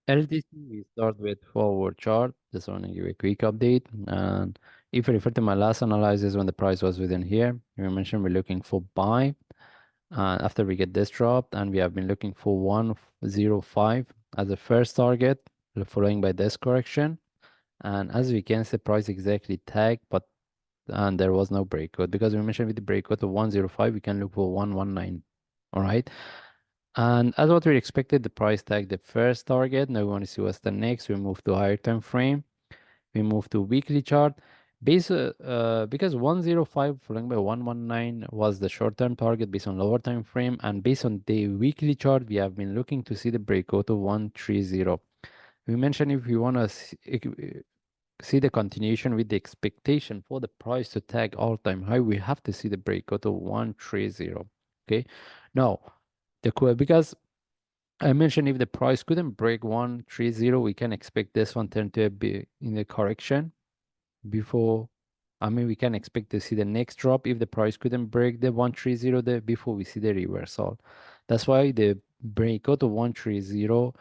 LTC, we start with forward chart. Just want to give a quick update. And if you refer to my last analysis when the price was within here, we mentioned we're looking for buy. And after we get this dropped, and we have been looking for 105 as a first target, following by this correction. And as we can see, price exactly tagged, but and there was no breakout because we mentioned with the breakout of 105, we can look for 119. All right. And as what we expected, the price tag the first target. Now we want to see what's the next. We move to higher time frame. We move to weekly chart. Because 105 following by 119 was the short-term target based on lower time frame, and based on the weekly chart, we have been looking to see the breakout of 130. We mentioned if we want to see the continuation with the expectation for the price to tag all-time high, we have to see the breakout of 130. Okay, now because I mentioned if the price couldn't break 130, we can expect this one turn to be in the correction before. I mean, we can expect to see the next drop if the price couldn't break the 130 there before we see the reversal. That's why the breakout of 130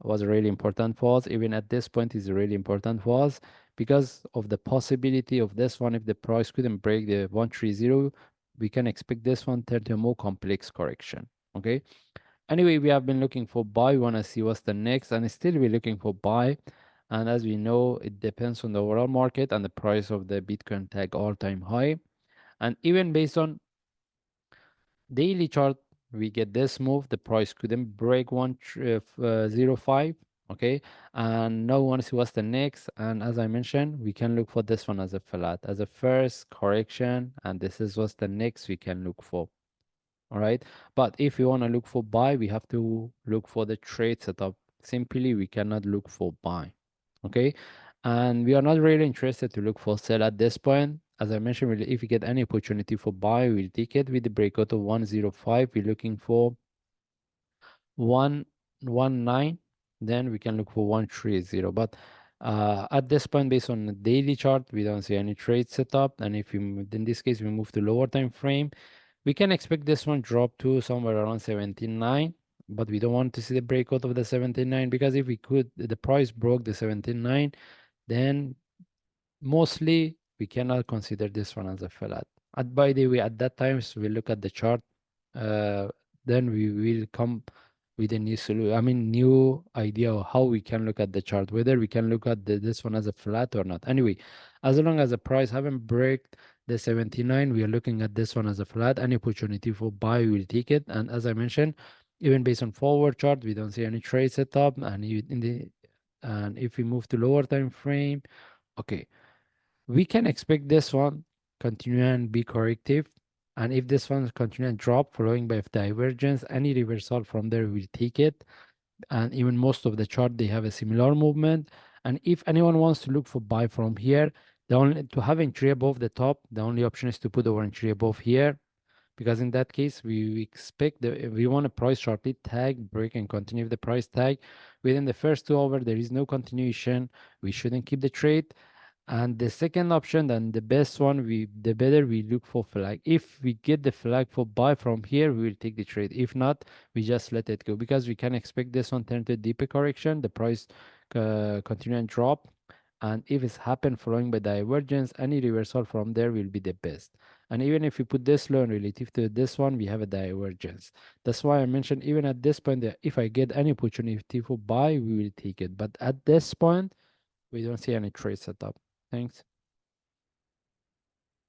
was really important for us. Even at this point is really important for us because of the possibility of this one. If the price couldn't break the 130, we can expect this one turn to a more complex correction. Okay. Anyway, we have been looking for buy. We want to see what's the next, and still we're looking for buy. And as we know, it depends on the overall market and the price of the Bitcoin tag all-time high. And even based on daily chart, we get this move. The price couldn't break 105. Okay, and now we want to see what's the next. And as I mentioned, we can look for this one as a flat, as a first correction, and this is what's the next we can look for. All right, but if you want to look for buy, we have to look for the trade setup. Simply we cannot look for buy. Okay, and we are not really interested to look for sell at this point. As I mentioned, if we get any opportunity for buy, we'll take it. With the breakout of 105, we're looking for 119, then we can look for 130. But at this point, based on the daily chart, we don't see any trade setup. And if in this case we move to lower time frame, we can expect this one drop to somewhere around 79, but we don't want to see the breakout of the 79, because if we could, the price broke the 79, then mostly we cannot consider this one as a flat. By the way, at that time, so we look at the chart, uh, then we will come with a new solution. I mean, new idea of how we can look at the chart, whether we can look at this one as a flat or not. Anyway, as long as the price haven't break the 79, we are looking at this one as a flat. Any opportunity for buy, we will take it. And as I mentioned, even based on forward chart, we don't see any trade setup. And if we move to lower time frame, okay, we can expect this one continue and be corrective. And if this one continue and drop following by divergence, any reversal from there will take it. And even most of the chart, they have a similar movement. And if anyone wants to look for buy from here, the only to have entry above the top, the only option is to put our entry above here, because in that case we expect we want a price sharply tag break and continue the price tag within the first 2 hours. There is no continuation, we shouldn't keep the trade. And the second option, then the best one, the better we look for flag. If we get the flag for buy from here, we will take the trade. If not, we just let it go, because we can expect this one turn to a deeper correction, the price continue and drop. And if it's happened following by divergence, any reversal from there will be the best. And even if we put this low relative to this one, we have a divergence. That's why I mentioned even at this point that if I get any opportunity for buy, we will take it. But at this point, we don't see any trade setup. Thanks.